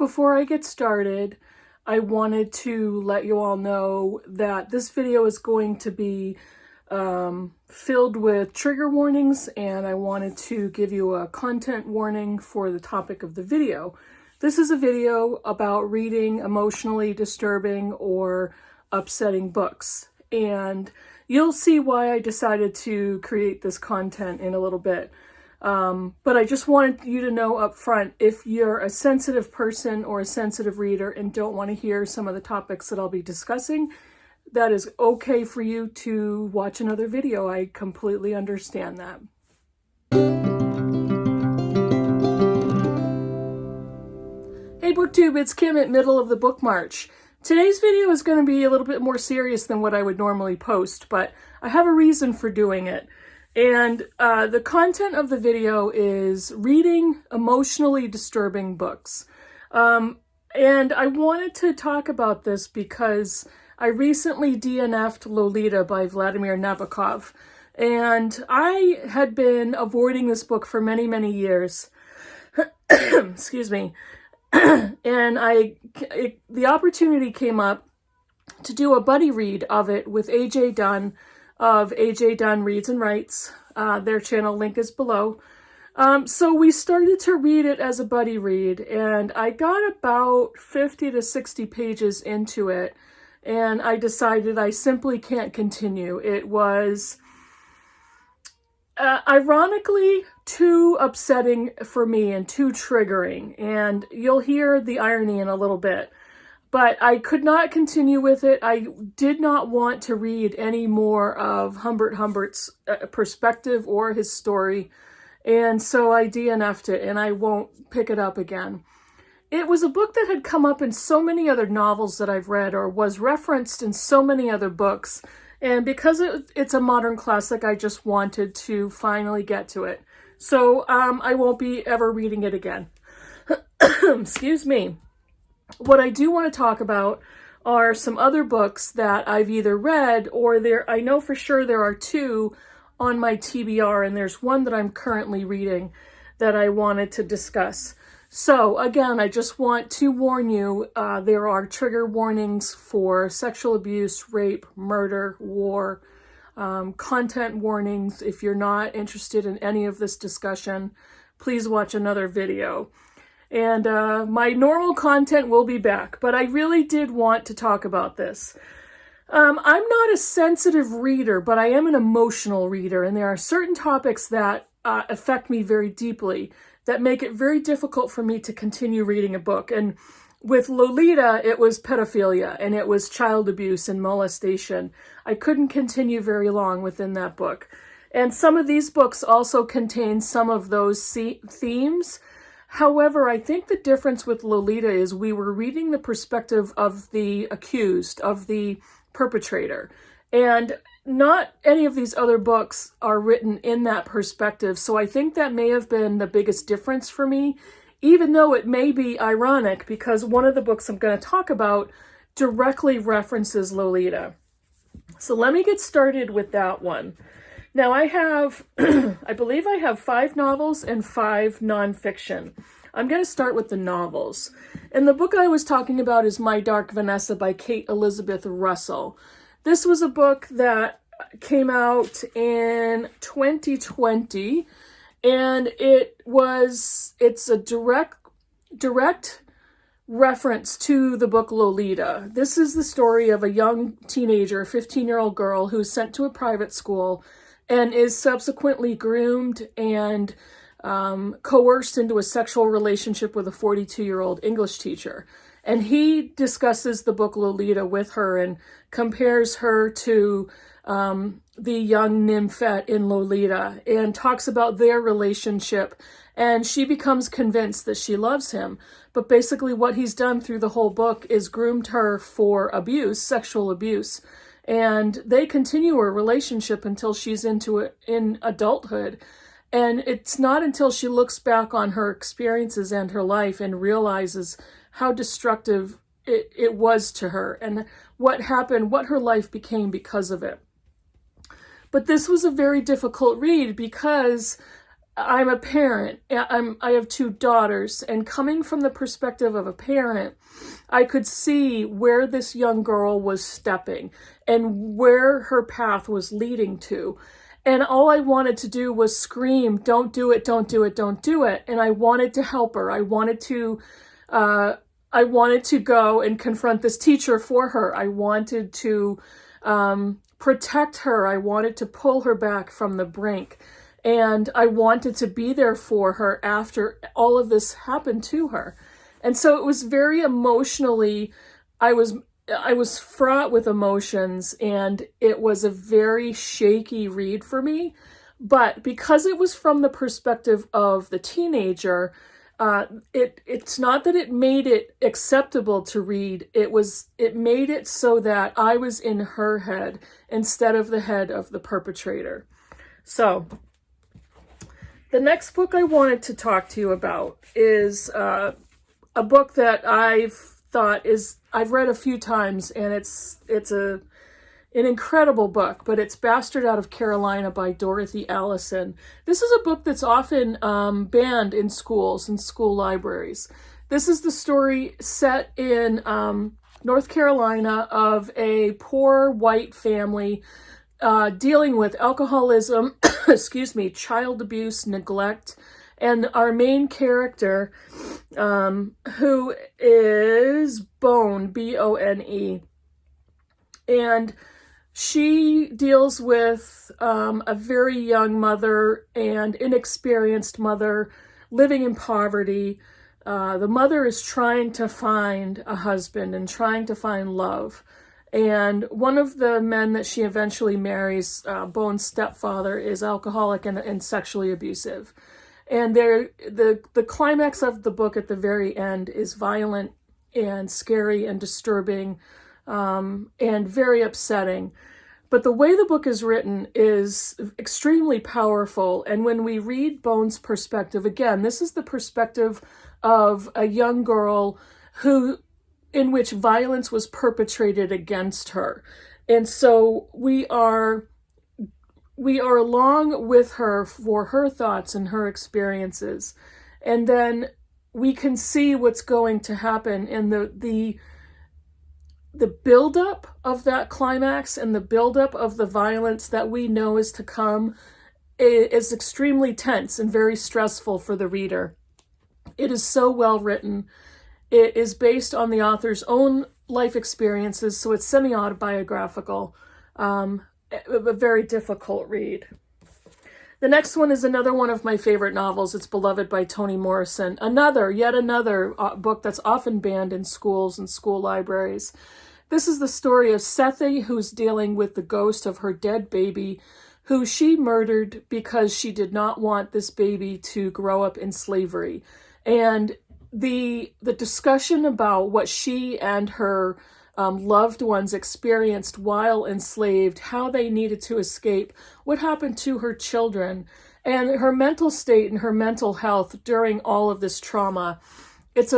before I get started, I wanted to let you all know that this video is going to be filled with trigger warnings, and I wanted to give you a content warning for the topic of the video. This is a video about reading emotionally disturbing or upsetting books, and you'll see why I decided to create this content in a little bit. But I just wanted you to know up front, if you're a sensitive person or a sensitive reader and don't want to hear some of the topics that I'll be discussing, that is okay for you to watch another video. I completely understand that. Hey BookTube, it's Kim at Middle of the Book March. Today's video is going to be a little bit more serious than what I would normally post, but I have a reason for doing it. And the content of the video is reading emotionally disturbing books. And I wanted to talk about this because I recently DNF'd Lolita by Vladimir Nabokov. And I had been avoiding this book for many, many years. Excuse me. And the opportunity came up to do a buddy read of it with AJ Dunn of AJ Dunn Reads and Writes. Their channel link is below. So we started to read it as a buddy read, and I got about 50 to 60 pages into it, and I decided I simply can't continue. It was ironically too upsetting for me and too triggering, and you'll hear the irony in a little bit. But I could not continue with it. I did not want to read any more of Humbert Humbert's perspective or his story. And so I DNF'd it, and I won't pick it up again. It was a book that had come up in so many other novels that I've read, or was referenced in so many other books. And because it's a modern classic, I just wanted to finally get to it. So I won't be ever reading it again. Excuse me. What I do want to talk about are some other books that I've either read or I know for sure there are two on my TBR, and there's one that I'm currently reading that I wanted to discuss. So again, I just want to warn you, there are trigger warnings for sexual abuse, rape, murder, war, content warnings. If you're not interested in any of this discussion, please watch another video. And my normal content will be back, but I really did want to talk about this. I'm not a sensitive reader, but I am an emotional reader, and there are certain topics that affect me very deeply that make it very difficult for me to continue reading a book. And with Lolita, it was pedophilia, and it was child abuse and molestation. I couldn't continue very long within that book. And some of these books also contain some of those themes. However, I think the difference with Lolita is we were reading the perspective of the accused, of the perpetrator. And not any of these other books are written in that perspective. So I think that may have been the biggest difference for me, even though it may be ironic because one of the books I'm going to talk about directly references Lolita. So let me get started with that one. Now I have, I believe I have 5 novels and 5 nonfiction. I'm going to start with the novels. And the book I was talking about is My Dark Vanessa by Kate Elizabeth Russell. This was a book that came out in 2020, and it's a direct reference to the book Lolita. This is the story of a young teenager, a 15-year-old girl who's sent to a private school and is subsequently groomed and coerced into a sexual relationship with a 42-year-old English teacher. And he discusses the book Lolita with her and compares her to the young nymphette in Lolita and talks about their relationship. And she becomes convinced that she loves him. But basically what he's done through the whole book is groomed her for abuse, sexual abuse. And they continue a relationship until she's in adulthood. And it's not until she looks back on her experiences and her life and realizes how destructive it was to her and what happened, what her life became because of it. But this was a very difficult read because I'm a parent. I have two daughters, and coming from the perspective of a parent, I could see where this young girl was stepping and where her path was leading to. And all I wanted to do was scream, "Don't do it, don't do it, don't do it." And I wanted to help her. I wanted to go and confront this teacher for her. I wanted to protect her. I wanted to pull her back from the brink. And I wanted to be there for her after all of this happened to her. And so it was very emotionally, I was fraught with emotions, and it was a very shaky read for me. But because it was from the perspective of the teenager, it's not that it made it acceptable to read. It made it so that I was in her head instead of the head of the perpetrator. So the next book I wanted to talk to you about is a book that I've read a few times, and it's an incredible book, but it's Bastard Out of Carolina by Dorothy Allison. This is a book that's often banned in schools and school libraries. This is the story set in North Carolina of a poor white family dealing with alcoholism, child abuse, neglect, and our main character, who is Bone, B-O-N-E, and she deals with a very young mother and inexperienced mother living in poverty. The mother is trying to find a husband and trying to find love. And one of the men that she eventually marries, Bone's stepfather, is alcoholic and sexually abusive. And the climax of the book at the very end is violent and scary and disturbing and very upsetting. But the way the book is written is extremely powerful. And when we read Bone's perspective, again, this is the perspective of a young girl in which violence was perpetrated against her. And so we are along with her for her thoughts and her experiences. And then we can see what's going to happen in the buildup of that climax and the buildup of the violence that we know is to come is extremely tense and very stressful for the reader. It is so well written. It is based on the author's own life experiences, so it's semi-autobiographical, a very difficult read. The next one is another one of my favorite novels. It's Beloved by Toni Morrison. Yet another book that's often banned in schools and school libraries. This is the story of Sethi, who's dealing with the ghost of her dead baby, who she murdered because she did not want this baby to grow up in slavery. And the discussion about what she and her loved ones experienced while enslaved, how they needed to escape, what happened to her children, and her mental state and her mental health during all of this trauma. It's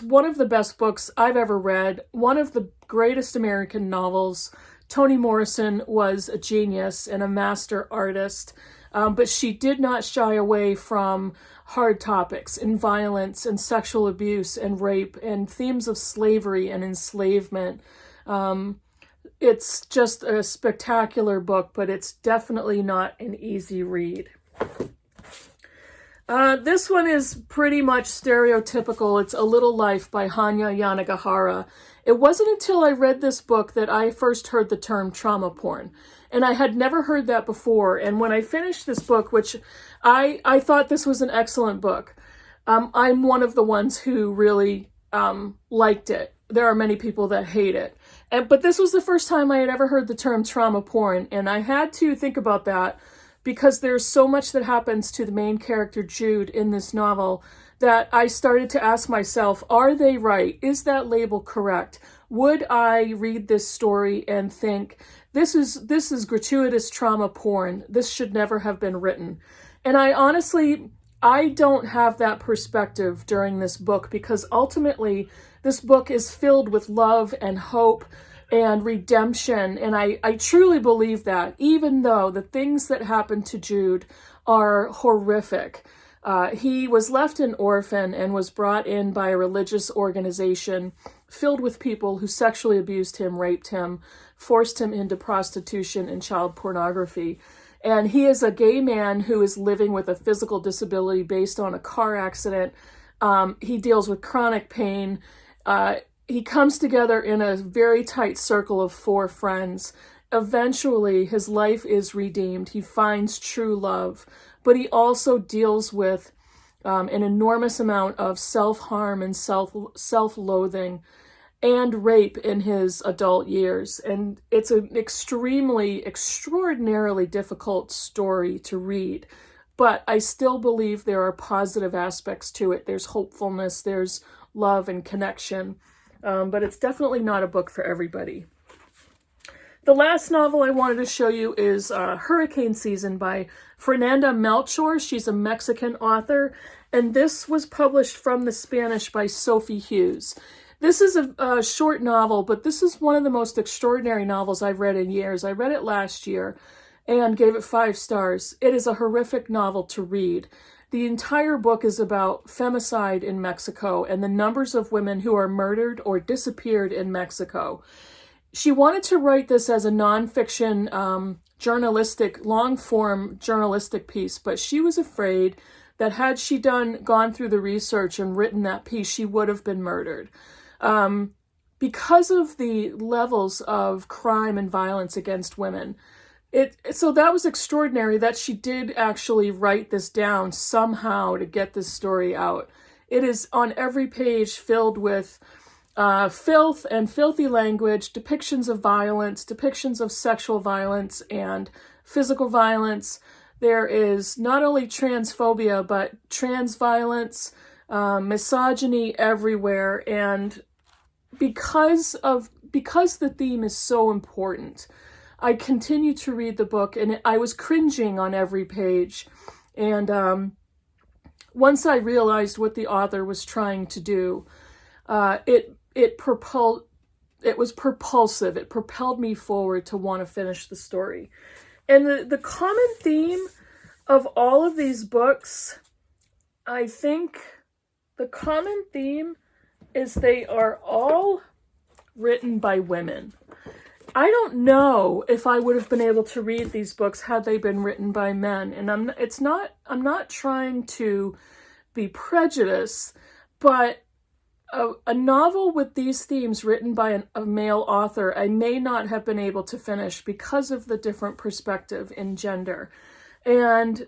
one of the best books I've ever read, one of the greatest American novels. Toni Morrison was a genius and a master artist, but she did not shy away from hard topics and violence and sexual abuse and rape and themes of slavery and enslavement. It's just a spectacular book, but it's definitely not an easy read. This one is pretty much stereotypical. It's A Little Life by Hanya Yanagihara. It wasn't until I read this book that I first heard the term trauma porn. And I had never heard that before. And when I finished this book, which I thought this was an excellent book, I'm one of the ones who really liked it. There are many people that hate it. But this was the first time I had ever heard the term trauma porn. And I had to think about that because there's so much that happens to the main character, Jude, in this novel, that I started to ask myself, are they right? Is that label correct? Would I read this story and think, this is gratuitous trauma porn. This should never have been written. And I don't have that perspective during this book, because ultimately this book is filled with love and hope and redemption. And I truly believe that, even though the things that happened to Jude are horrific. He was left an orphan and was brought in by a religious organization filled with people who sexually abused him, raped him, forced him into prostitution and child pornography. And he is a gay man who is living with a physical disability based on a car accident. He deals with chronic pain. He comes together in a very tight circle of 4 friends. Eventually, his life is redeemed. He finds true love, but he also deals with an enormous amount of self-harm and self-loathing and rape in his adult years. And it's an extraordinarily difficult story to read, but I still believe there are positive aspects to it. There's hopefulness, there's love and connection, but it's definitely not a book for everybody. The last novel I wanted to show you is Hurricane Season by Fernanda Melchor. She's a Mexican author, and this was published from the Spanish by Sophie Hughes. This is a short novel, but this is one of the most extraordinary novels I've read in years. I read it last year and gave it 5 stars. It is a horrific novel to read. The entire book is about femicide in Mexico and the numbers of women who are murdered or disappeared in Mexico. She wanted to write this as a nonfiction, long-form journalistic piece, but she was afraid that had she gone through the research and written that piece, she would have been murdered. Because of the levels of crime and violence against women. So that was extraordinary that she did actually write this down somehow to get this story out. It is on every page filled with filth and filthy language, depictions of violence, depictions of sexual violence and physical violence. There is not only transphobia, but trans violence, misogyny everywhere. And because the theme is so important, I continue to read the book, and I was cringing on every page. And once I realized what the author was trying to do, it was propulsive. It propelled me forward to want to finish the story. And the common theme of all of these books, I think the common theme is they are all written by women. I don't know if I would have been able to read these books had they been written by men. And I'm not trying to be prejudiced, but a novel with these themes written by a male author, I may not have been able to finish because of the different perspective in gender. And,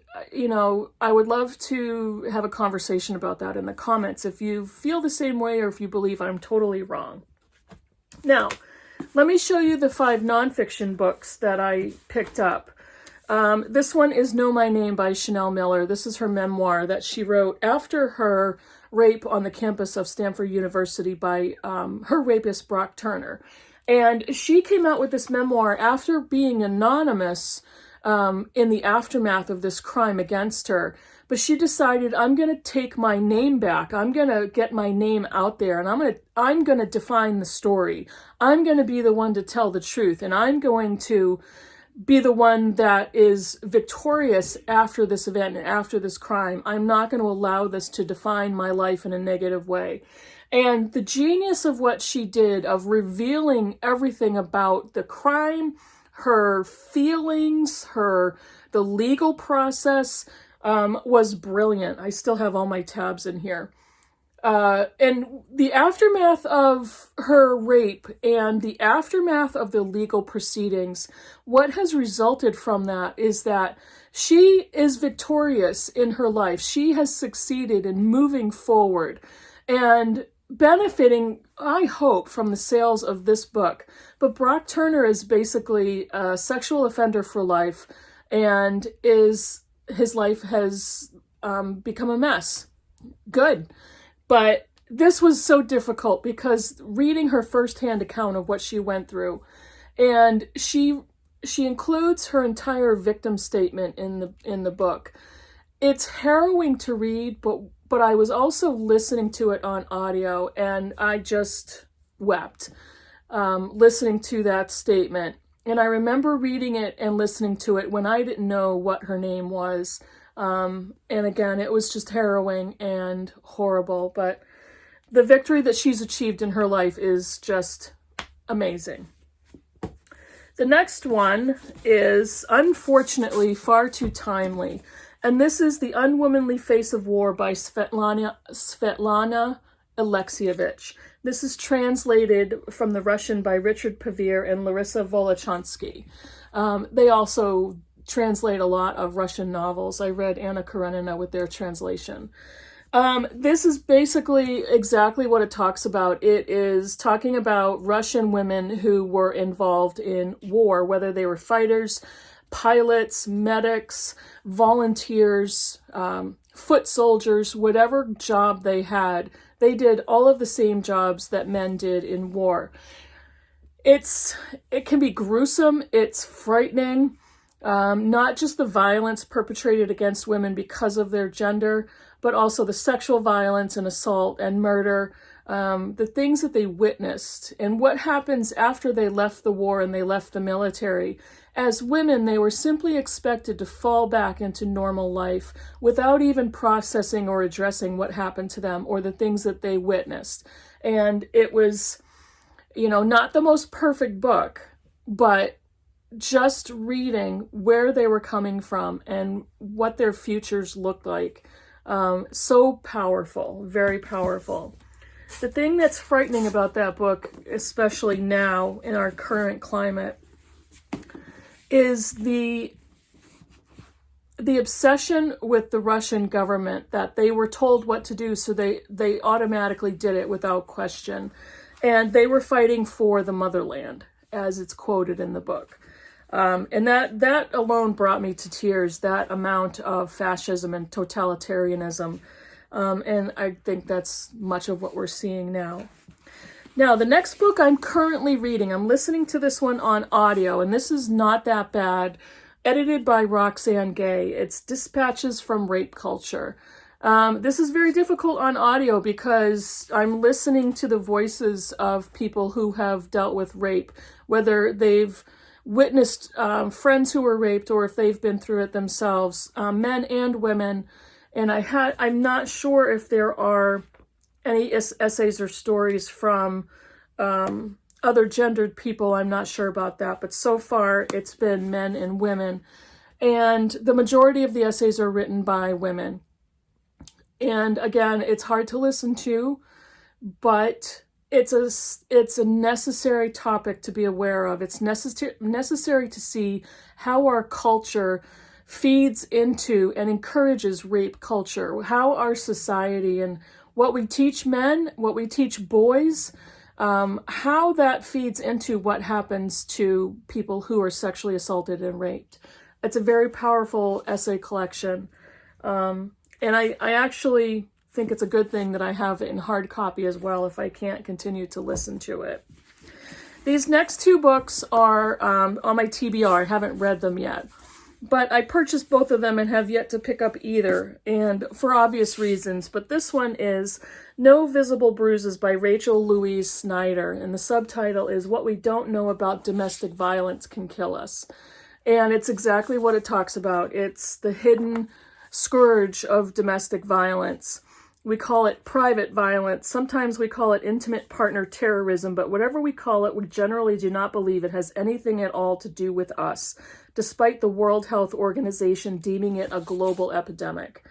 I would love to have a conversation about that in the comments if you feel the same way or if you believe I'm totally wrong. Now, let me show you the 5 nonfiction books that I picked up. This one is Know My Name by Chanelle Miller. This is her memoir that she wrote after her rape on the campus of Stanford University by her rapist, Brock Turner. And she came out with this memoir after being anonymous in the aftermath of this crime against her. But she decided, I'm going to take my name back. I'm going to get my name out there, and I'm going to define the story. I'm going to be the one to tell the truth, and I'm going to be the one that is victorious after this event and after this crime. I'm not going to allow this to define my life in a negative way. And the genius of what she did, of revealing everything about the crime, her feelings, the legal process, was brilliant. I still have all my tabs in here. And the aftermath of her rape and the aftermath of the legal proceedings, what has resulted from that is that she is victorious in her life. She has succeeded in moving forward and benefiting, I hope, from the sales of this book. But Brock Turner is basically a sexual offender for life, and his life has become a mess. Good. But this was so difficult because reading her firsthand account of what she went through, and she includes her entire victim statement in the book. It's harrowing to read, but I was also listening to it on audio, and I just wept listening to that statement. And I remember reading it and listening to it when I didn't know what her name was. And again, it was just harrowing and horrible, but the victory that she's achieved in her life is just amazing. The next one is, unfortunately, far too timely. And this is The Unwomanly Face of War by Svetlana Alexiovic. This is translated from the Russian by Richard Pavir and Larissa Volochansky. They also translate a lot of Russian novels. I read Anna Karenina with their translation. This is basically exactly what it talks about. It is talking about Russian women who were involved in war, whether they were fighters, pilots, medics, volunteers, foot soldiers, whatever job they had. They did all of the same jobs that men did in war. It can be gruesome. It's frightening. Not just the violence perpetrated against women because of their gender, but also the sexual violence and assault and murder, the things that they witnessed, and what happens after they left the war and they left the military. As women, they were simply expected to fall back into normal life without even processing or addressing what happened to them or the things that they witnessed. And it was, not the most perfect book, but just reading where they were coming from and what their futures looked like. So powerful, very powerful. The thing that's frightening about that book, especially now in our current climate, is the obsession with the Russian government, that they were told what to do, so they automatically did it without question. And they were fighting for the motherland, as it's quoted in the book. And that alone brought me to tears, that amount of fascism and totalitarianism. And I think that's much of what we're seeing now. Now, the next book I'm currently reading, I'm listening to this one on audio, and this is not that bad, edited by Roxane Gay. It's Dispatches from Rape Culture. This is very difficult on audio because I'm listening to the voices of people who have dealt with rape, whether they've witnessed friends who were raped or if they've been through it themselves, men and women. And I'm not sure if there are any essays or stories from other gendered people. I'm not sure about that, but so far it's been men and women. And the majority of the essays are written by women. And again, it's hard to listen to, but it's a necessary topic to be aware of. It's necessary to see how our culture feeds into and encourages rape culture, how our society and what we teach men, what we teach boys, how that feeds into what happens to people who are sexually assaulted and raped. It's a very powerful essay collection. And I actually think it's a good thing that I have it in hard copy as well if I can't continue to listen to it. These next two books are on my TBR. I haven't read them yet. But I purchased both of them and have yet to pick up either, and for obvious reasons. But this one is No Visible Bruises by Rachel Louise Snyder, and the subtitle is What We Don't Know About Domestic Violence Can Kill Us. And it's exactly what it talks about. It's the hidden scourge of domestic violence. We call it private violence. Sometimes we call it intimate partner terrorism, but whatever we call it, we generally do not believe it has anything at all to do with us, despite the World Health Organization deeming it a global epidemic.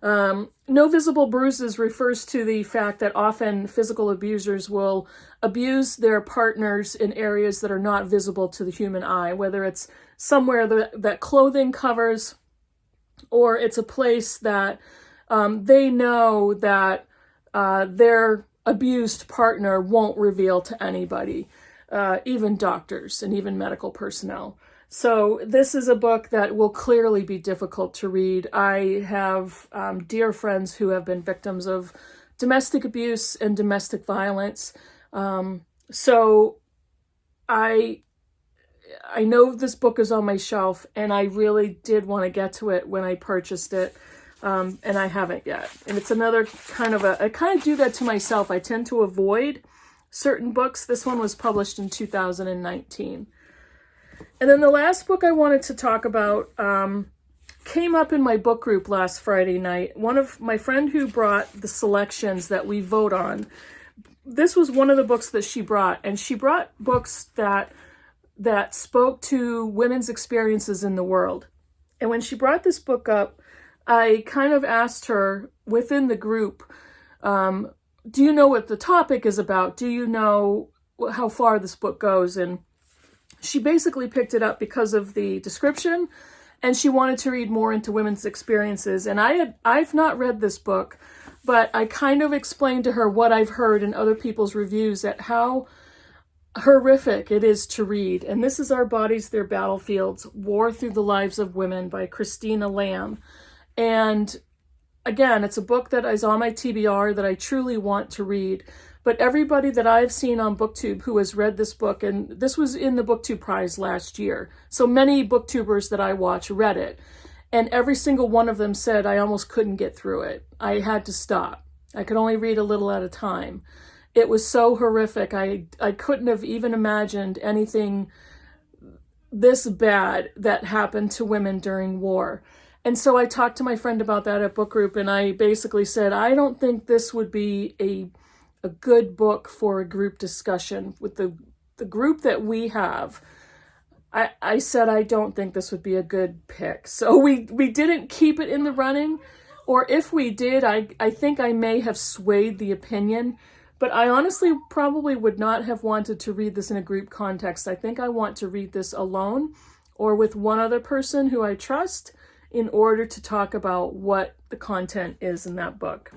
No Visible Bruises refers to the fact that often physical abusers will abuse their partners in areas that are not visible to the human eye, whether it's somewhere that clothing covers, or it's a place that they know that their abused partner won't reveal to anybody, even doctors and even medical personnel. So this is a book that will clearly be difficult to read. I have dear friends who have been victims of domestic abuse and domestic violence. So I know this book is on my shelf, and I really did want to get to it when I purchased it. And I haven't yet. And it's another I kind of do that to myself. I tend to avoid certain books. This one was published in 2019. And then the last book I wanted to talk about came up in my book group last Friday night. One of my friend who brought the selections that we vote on, this was one of the books that she brought, and she brought books that spoke to women's experiences in the world. And when she brought this book up, I kind of asked her within the group, do you know what the topic is about? Do you know how far this book goes? And she basically picked it up because of the description, and she wanted to read more into women's experiences. And I've not read this book, but I kind of explained to her what I've heard in other people's reviews at how horrific it is to read. And this is Our Bodies, Their Battlefields, War Through the Lives of Women by Christina Lamb. And again, it's a book that is on my TBR that I truly want to read. But everybody that I've seen on BookTube who has read this book, and this was in the BookTube Prize last year, so many BookTubers that I watch read it, and every single one of them said I almost couldn't get through it. I had to stop. I could only read a little at a time. It was so horrific. I couldn't have even imagined anything this bad that happened to women during war. And so I talked to my friend about that at book group, and I basically said, I don't think this would be a good book for a group discussion with the group that we have. I said I don't think this would be a good pick. So we didn't keep it in the running, or if we did, I think I may have swayed the opinion, but I honestly probably would not have wanted to read this in a group context. I think I want to read this alone or with one other person who I trust in order to talk about what the content is in that book.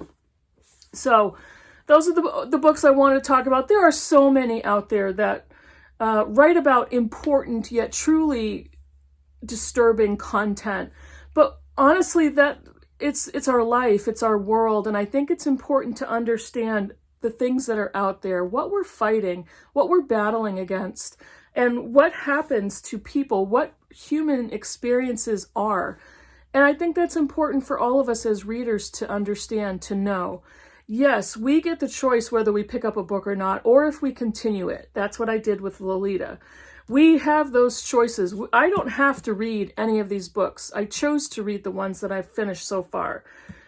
So those are the books I want to talk about. There are so many out there that write about important yet truly disturbing content. But honestly, that it's our life, it's our world, and I think it's important to understand the things that are out there, what we're fighting, what we're battling against, and what happens to people, what human experiences are. And I think that's important for all of us as readers to understand, to know. Yes, we get the choice whether we pick up a book or not, or if we continue it. That's what I did with Lolita. We have those choices. I don't have to read any of these books. I chose to read the ones that I've finished so far.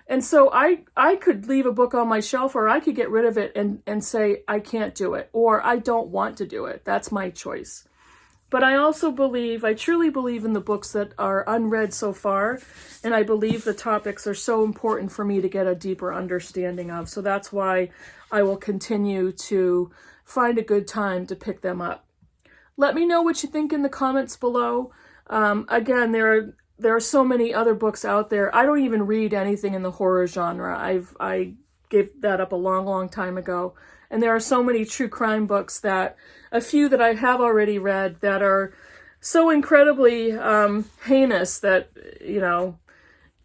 And so I could leave a book on my shelf, or I could get rid of it and say, I can't do it, or I don't want to do it. That's my choice. But I also believe, I truly believe in the books that are unread so far, and I believe the topics are so important for me to get a deeper understanding of. So that's why I will continue to find a good time to pick them up. Let me know what you think in the comments below. Again, there are so many other books out there. I don't even read anything in the horror genre. I gave that up a long, long time ago. And there are so many true crime books that, a few that I have already read that are so incredibly heinous that, you know,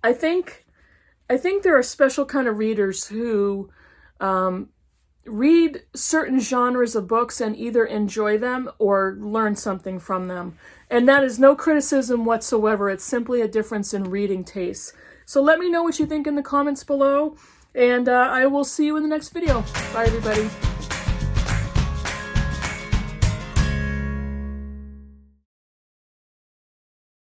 I think there are special kind of readers who read certain genres of books and either enjoy them or learn something from them. And that is no criticism whatsoever. It's simply a difference in reading tastes. So let me know what you think in the comments below. And I will see you in the next video. Bye, everybody.